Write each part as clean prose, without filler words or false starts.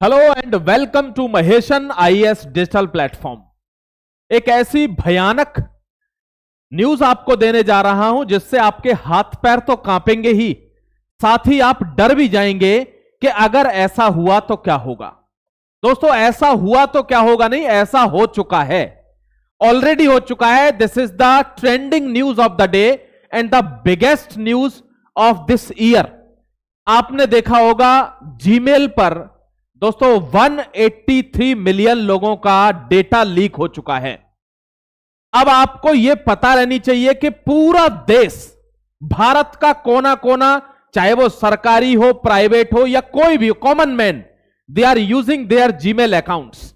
Hello and welcome to Maheshan IAS digital platform. एक ऐसी भयानक न्यूज आपको देने जा रहा हूं जिससे आपके हाथ पैर तो कांपेंगे ही, साथ ही आप डर भी जाएंगे कि अगर ऐसा हुआ तो क्या होगा। दोस्तों, ऐसा हुआ तो क्या होगा नहीं, ऐसा हो चुका है, ऑलरेडी हो चुका है। This is the trending news of the day and the biggest news of this year. आपने देखा होगा जीमेल पर दोस्तों 183 मिलियन लोगों का डेटा लीक हो चुका है। अब आपको यह पता रहनी चाहिए कि पूरा देश, भारत का कोना कोना, चाहे वो सरकारी हो, प्राइवेट हो या कोई भी common man, they are using their Gmail accounts.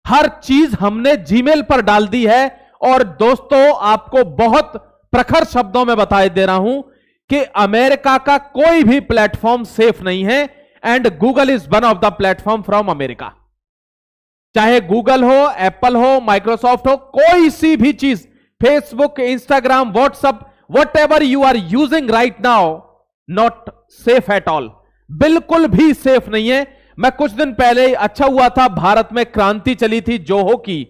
हर चीज हमने जीमेल पर डाल दी है। और दोस्तों, आपको बहुत प्रखर शब्दों में बता दे रहा हूं कि अमेरिका का कोई भी प्लेटफॉर्म सेफ नहीं है and Google is one of the platform from America. चाहे गूगल हो, एप्पल हो, माइक्रोसॉफ्ट हो, कोई सी भी चीज, Facebook, Instagram, WhatsApp, whatever you are using right now, not safe at all, बिल्कुल भी सेफ नहीं है। मैं कुछ दिन पहले, अच्छा हुआ था, भारत में क्रांति चली थी जोहो की,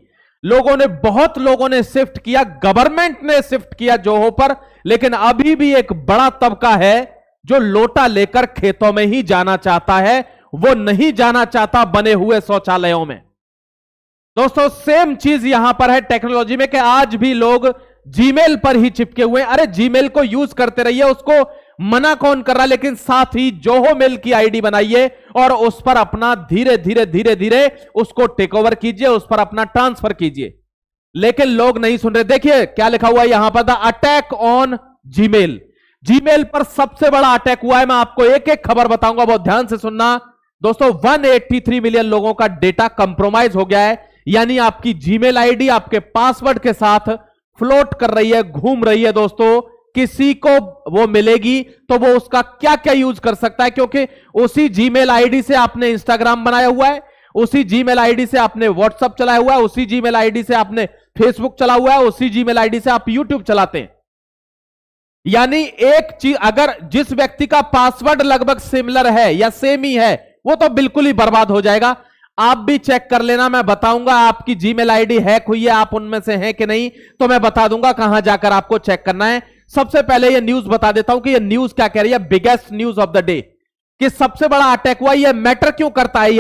बहुत लोगों ने शिफ्ट किया, गवर्नमेंट ने शिफ्ट किया जोहो पर, लेकिन अभी भी एक बड़ा तबका है जो लोटा लेकर खेतों में ही जाना चाहता है, वो नहीं जाना चाहता बने हुए शौचालयों में। दोस्तों, सेम चीज यहां पर है टेक्नोलॉजी में कि आज भी लोग जीमेल पर ही चिपके हुए हैं। अरे जीमेल को यूज करते रहिए, उसको मना कौन कर रहा है, लेकिन साथ ही जोहो मेल की आईडी बनाइए और उस पर अपना धीरे धीरे उसको टेक ओवर कीजिए, उस पर अपना ट्रांसफर कीजिए। लेकिन लोग नहीं सुन रहे। देखिए क्या लिखा हुआ है यहां पर, the attack on Gmail. Gmail पर सबसे बड़ा अटैक हुआ है। मैं आपको एक एक खबर बताऊंगा, बहुत ध्यान से सुनना। दोस्तों, 183 मिलियन लोगों का डेटा कंप्रोमाइज हो गया है, यानी आपकी जीमेल आईडी आपके पासवर्ड के साथ फ्लोट कर रही है, घूम रही है। दोस्तों, किसी को वो मिलेगी तो वो उसका क्या क्या यूज कर सकता है, क्योंकि उसी जीमेल आईडी से आपने इंस्टाग्राम बनाया हुआ है, उसी जीमेल आईडी से आपने व्हाट्सएप चलाया हुआ है, उसी जीमेल आईडी से आपने फेसबुक चला हुआ है, उसी जीमेल आईडी से आप यूट्यूब चलाते हैं। यानी एक चीज, अगर जिस व्यक्ति का पासवर्ड लगभग सिमिलर है या सेम ही है, वो तो बिल्कुल ही बर्बाद हो जाएगा। आप भी चेक कर लेना, मैं बताऊंगा आपकी जीमेल आईडी हैक हुई है, आप उनमें से हैं कि नहीं, तो मैं बता दूंगा कहां जाकर आपको चेक करना है। सबसे पहले यह न्यूज बता देता हूं कि यह न्यूज क्या कह रही है, biggest news of the day, कि सबसे बड़ा अटैक हुआ। यह मैटर क्यों करता है,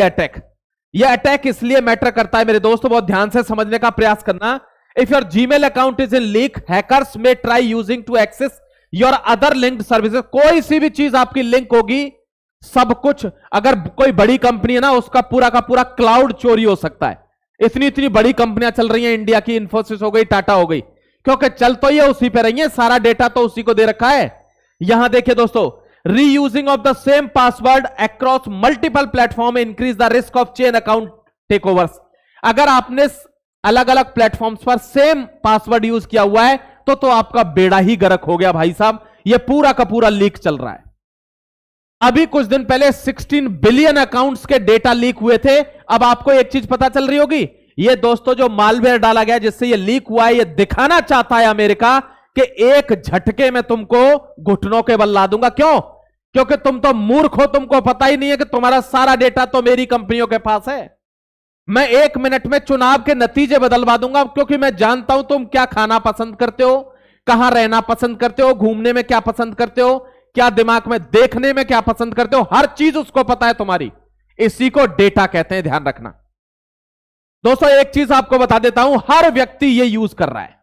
यह अटैक इसलिए मैटर करता है मेरे दोस्तों, बहुत ध्यान से समझने का प्रयास करना। If your Gmail account is in leak, hackers में try using to access your other linked services. कोई सी भी चीज आपकी लिंक होगी, सब कुछ, अगर कोई बड़ी कंपनी है ना, उसका पूरा का पूरा क्लाउड चोरी हो सकता है। इतनी बड़ी कंपनियां चल रही हैं इंडिया की, इन्फोसिस हो गई, टाटा हो गई, क्योंकि चल तो ये उसी पे रही है, सारा डेटा तो उसी को दे रखा है। यहां देखिए दोस्तों, reusing of the same password across multiple platform increase the risk of chain account takeovers. अगर आपने अलग अलग प्लेटफॉर्म्स पर सेम पासवर्ड यूज किया हुआ है तो आपका बेड़ा ही गर्क हो गया भाई साहब। यह पूरा का पूरा लीक चल रहा है। अभी कुछ दिन पहले 16 बिलियन अकाउंट्स के डेटा लीक हुए थे। अब आपको एक चीज पता चल रही होगी, यह दोस्तों जो मालवेयर डाला गया जिससे यह लीक हुआ है, यह दिखाना चाहता है अमेरिका कि एक झटके में तुमको घुटनों के बल ला दूंगा। क्यों? क्योंकि तुम तो मूर्ख हो, तुमको पता ही नहीं है कि तुम्हारा सारा डेटा तो मेरी कंपनियों के पास है। मैं 1 मिनट में चुनाव के नतीजे बदलवा दूंगा, क्योंकि मैं जानता हूं तुम क्या खाना पसंद करते हो, कहां रहना पसंद करते हो, घूमने में क्या पसंद करते हो, क्या दिमाग में देखने में क्या पसंद करते हो, हर चीज उसको पता है तुम्हारी। इसी को डेटा कहते हैं, ध्यान रखना। दोस्तों, एक चीज आपको बता देता हूं, हर व्यक्ति ये यूज कर रहा है,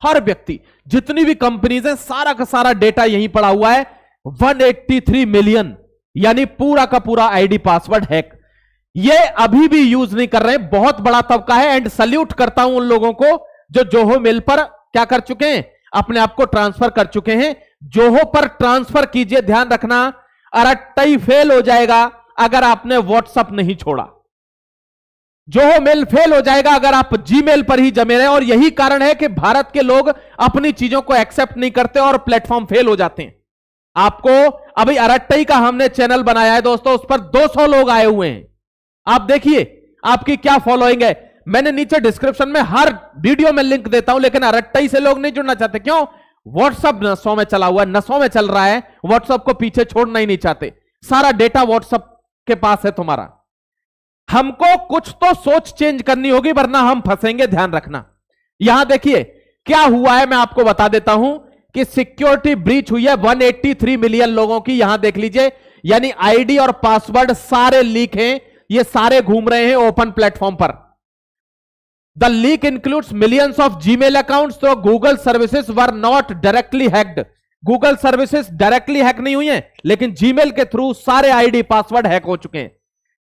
हर व्यक्ति, जितनी भी कंपनीज हैं, सारा का सारा डेटा यहीं पड़ा हुआ है। 183 मिलियन, यानी पूरा का पूरा आईडी पासवर्ड हैक। ये अभी भी यूज नहीं कर रहे हैं, बहुत बड़ा तबका है। एंड सल्यूट करता हूं उन लोगों को जो जोहो मेल पर क्या कर चुके हैं, अपने आप को ट्रांसफर कर चुके हैं। जोहो पर ट्रांसफर कीजिए, ध्यान रखना, अरट्टई फेल हो जाएगा अगर आपने व्हाट्सएप नहीं छोड़ा। जोहो मेल फेल हो जाएगा अगर आप जीमेल पर ही जमे रहे। और यही कारण है कि भारत के लोग अपनी चीजों को एक्सेप्ट नहीं करते और प्लेटफॉर्म फेल हो जाते हैं। आपको अभी अरट्टई का हमने चैनल बनाया है दोस्तों, उस पर 200 लोग आए हुए हैं। आप देखिए आपकी क्या फॉलोइंग है। मैंने नीचे डिस्क्रिप्शन में हर वीडियो में लिंक देता हूं, लेकिन अरट्टई से लोग नहीं जुड़ना चाहते। क्यों? व्हाट्सएप नसों में चला हुआ है, नसों में चल रहा है, व्हाट्सएप को पीछे छोड़ना ही नहीं चाहते। सारा डेटा व्हाट्सएप के पास है तुम्हारा। हमको कुछ तो सोच चेंज करनी होगी वरना हम फंसेंगे, ध्यान रखना। यहां देखिए क्या हुआ है, मैं आपको बता देता हूं कि सिक्योरिटी ब्रीच हुई है 183 मिलियन लोगों की। यहां देख लीजिए, यानी आईडी और पासवर्ड सारे लीक हैं, ये सारे घूम रहे हैं ओपन प्लेटफॉर्म पर। The leak includes millions of Gmail accounts, तो Google services were not directly hacked. Google services directly hack नहीं हुई हैं, लेकिन जीमेल के थ्रू सारे आईडी पासवर्ड हैक हो चुके हैं।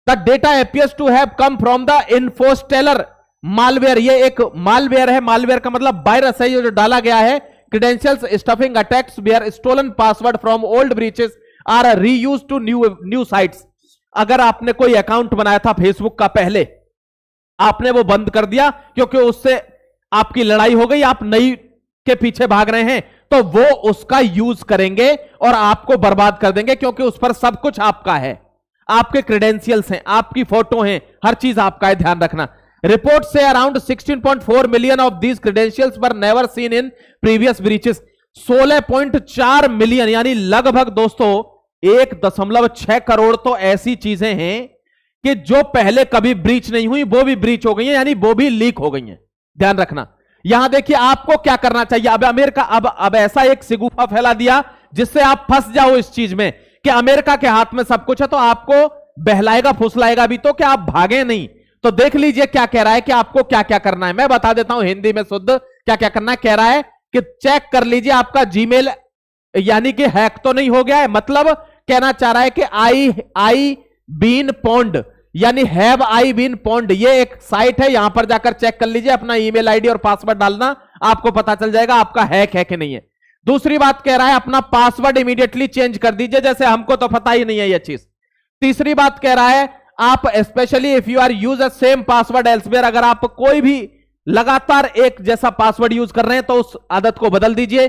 The data appears to have come from the infostealer malware, ये एक मालवेयर है, मालवेयर का मतलब वायरस है, ये जो डाला गया है। Credentials stuffing attacks where stolen password from old breaches are reused to new sites. अगर आपने कोई अकाउंट बनाया था फेसबुक का पहले, आपने वो बंद कर दिया क्योंकि उससे आपकी लड़ाई हो गई, आप नई के पीछे भाग रहे हैं, तो वो उसका यूज करेंगे और आपको बर्बाद कर देंगे, क्योंकि उस पर सब कुछ आपका है, आपके क्रेडेंशियल्स हैं, आपकी फोटो हैं, हर चीज आपका है, ध्यान रखना। रिपोर्ट से around 16.4 million of these credentials were never seen in previous breaches. 16.4 million यानी लगभग दोस्तों 1.6 करोड़ तो ऐसी चीजें हैं कि जो पहले कभी ब्रीच नहीं हुई वो भी ब्रीच हो गई हैं, यानी वो भी लीक हो गई हैं, ध्यान रखना। यहां देखिए आपको क्या करना चाहिए। अब अमेरिका अब ऐसा एक सिगुफा फैला दिया जिससे आप फंस जाओ इस चीज में कि अमेरिका के हाथ में सब कुछ है, तो आपको बहलाएगा फुसलाएगा भी तो, क्या आप भागे नहीं। तो देख लीजिए क्या कह रहा है कि आपको क्या क्या करना है, मैं बता देता हूं हिंदी में शुद्ध क्या क्या करना है। कह रहा है कि चेक कर लीजिए आपका जीमेल यानी कि हैक तो नहीं हो गया है, मतलब कहना चाह रहा है कि आई बीन पॉन्ड यानी हैव आई बीन पॉन्ड, ये एक साइट है, यहां पर जाकर चेक कर लीजिए, अपना ईमेल आईडी और पासवर्ड डालना, आपको पता चल जाएगा आपका हैक है कि नहीं है। दूसरी बात कह रहा है अपना पासवर्ड इमीडिएटली चेंज कर दीजिए, जैसे हमको तो पता ही नहीं है यह चीज। तीसरी बात कह रहा है आप specially if you are use a same password elsewhere, अगर आप कोई भी लगातार एक जैसा पासवर्ड यूज कर रहे हैं तो उस आदत को बदल दीजिए।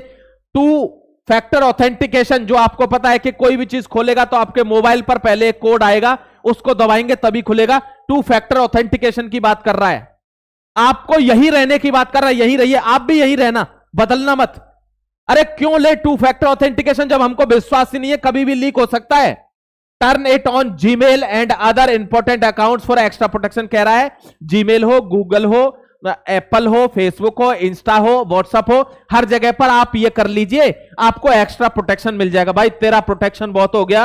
2 फैक्टर ऑथेंटिकेशन, जो आपको पता है कि कोई भी चीज खोलेगा तो आपके मोबाइल पर पहले एक कोड आएगा, उसको दबाएंगे तभी खुलेगा। 2 फैक्टर ऑथेंटिकेशन की बात कर रहा है, आपको यही रहने की बात कर रहा है, यही रहिए, आप भी यही रहना, बदलना मत। अरे क्यों ले 2 फैक्टर ऑथेंटिकेशन जब हमको विश्वास ही नहीं है, कभी भी लीक हो सकता है। Turn it on Gmail and other important accounts for extra protection, कह रहा है जीमेल हो, गूगल हो, एप्पल हो, फेसबुक हो, इंस्टा हो, व्हाट्सएप हो, हर जगह पर आप ये कर लीजिए, आपको एक्स्ट्रा प्रोटेक्शन मिल जाएगा। भाई तेरा प्रोटेक्शन बहुत हो गया,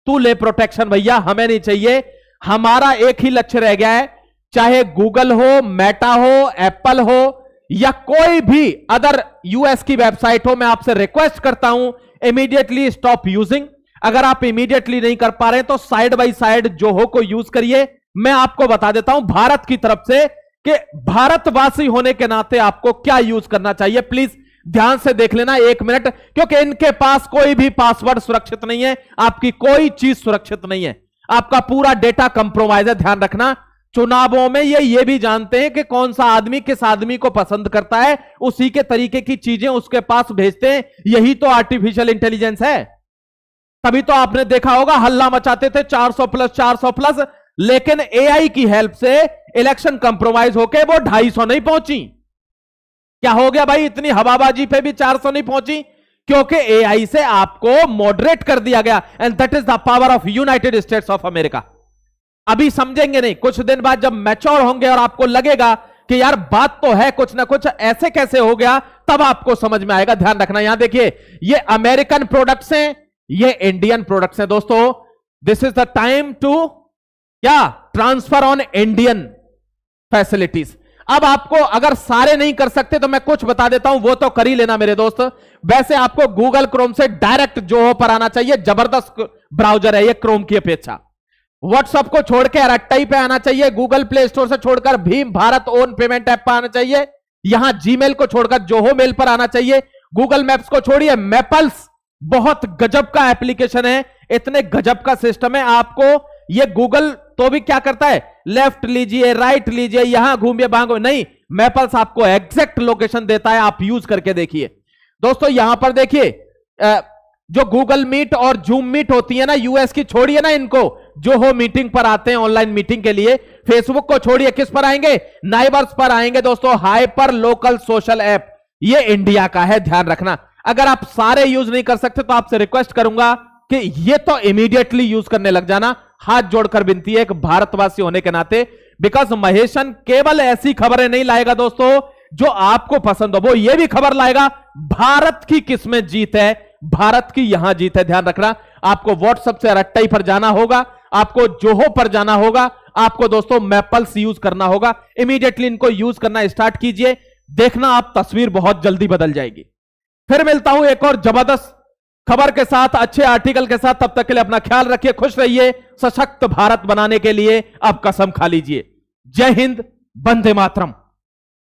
तू ले प्रोटेक्शन, भैया हमें नहीं चाहिए। हमारा एक ही लक्ष्य रह गया है, चाहे गूगल हो, मेटा हो, एप्पल हो या कोई भी अदर यूएस की वेबसाइट हो, मैं आपसे रिक्वेस्ट करता हूं इमीडिएटली स्टॉप यूजिंग। अगर आप इमीडिएटली नहीं कर पा रहे तो साइड बाय साइड जो हो को यूज करिए। मैं आपको बता देता हूं भारत की तरफ से कि भारतवासी होने के नाते आपको क्या यूज करना चाहिए, प्लीज ध्यान से देख लेना 1 मिनट, क्योंकि इनके पास कोई भी पासवर्ड सुरक्षित नहीं है, आपकी कोई चीज सुरक्षित नहीं है, आपका पूरा डेटा कंप्रोमाइज है, ध्यान रखना। चुनावों में ये भी जानते हैं कि कौन सा आदमी किस आदमी को पसंद करता है, उसी के तरीके की चीजें उसके पास भेजते हैं, यही तो आर्टिफिशियल इंटेलिजेंस है। तभी तो आपने देखा होगा हल्ला मचाते थे 400 प्लस, लेकिन एआई की हेल्प से इलेक्शन कंप्रोमाइज होके वो 250 नहीं पहुंची। क्या हो गया भाई, इतनी हवाबाजी पे भी 400 नहीं पहुंची, क्योंकि एआई से आपको मॉडरेट कर दिया गया, and that is the power of United states of America. अभी समझेंगे नहीं, कुछ दिन बाद जब मैच्योर होंगे और आपको लगेगा कि यार बात तो है कुछ ना कुछ, ऐसे कैसे हो गया, तब आपको समझ में आएगा। ध्यान रखना, यहां देखिए ये अमेरिकन प्रोडक्ट्स हैं, ये इंडियन प्रोडक्ट्स हैं दोस्तों। This is the time to क्या ट्रांसफर ऑन इंडियन फैसिलिटीज। अब आपको अगर सारे नहीं कर सकते तो मैं कुछ बता देता हूं, वो तो कर ही लेना मेरे दोस्त। वैसे आपको गूगल क्रोम से डायरेक्ट जोहो पर आना चाहिए, जबरदस्त ब्राउजर है ये क्रोम की अपेक्षा। व्हाट्सएप को छोड़ के अरट्टाई पे आना चाहिए, गूगल प्ले स्टोर से छोड़कर Bhim Bharat own payment app पर आना चाहिए, यहां जीमेल को छोड़कर जोहो मेल पर आना चाहिए। गूगल मैप्स को छोड़िए, मैपल्स बहुत गजब का एप्लीकेशन है, इतने गजब का सिस्टम है। आपको ये गूगल तो भी क्या करता है, लेफ्ट लीजिए राइट लीजिए, यहां घूमिए भागो, नहीं, मैपल्स आपको एग्जैक्ट लोकेशन देता है, आप यूज करके देखिए। दोस्तों यहां पर देखिए जो गूगल मीट और जूम मीट होती है ना, यूएस की छोड़िए ना इनको, जो हो मीटिंग पर आते हैं ऑनलाइन मीटिंग के लिए। फेसबुक को छोड़िए, किस पर आएंगे, नाइबर्स पर आएंगे दोस्तों, हाइपर लोकल सोशल ऐप, ये इंडिया का है, ध्यान रखना। अगर आप सारे यूज नहीं कर सकते तो आपसे रिक्वेस्ट करूंगा कि ये तो इमीडिएटली यूज करने लग जाना, हाथ जोड़कर विनती है एक भारतवासी होने के नाते, बिकॉज महेशन केवल ऐसी खबरें नहीं लाएगा दोस्तों जो आपको पसंद हो, वो ये भी खबर लाएगा भारत की किसमें जीत है, भारत की यहां जीत है। ध्यान रखना, आपको व्हाट्सएप से रट्टाई पर जाना होगा, आपको जोहो पर जाना होगा, आपको दोस्तों मैपल्स यूज करना होगा। इमीडिएटली इनको यूज करना स्टार्ट कीजिए, देखना आप तस्वीर बहुत जल्दी बदल जाएगी। फिर मिलता हूं एक और जबरदस्त खबर के साथ, अच्छे आर्टिकल के साथ। तब तक के लिए अपना ख्याल रखिए, खुश रहिए। सशक्त भारत बनाने के लिए अब कसम खा लीजिए। जय हिंद, वंदे मातरम।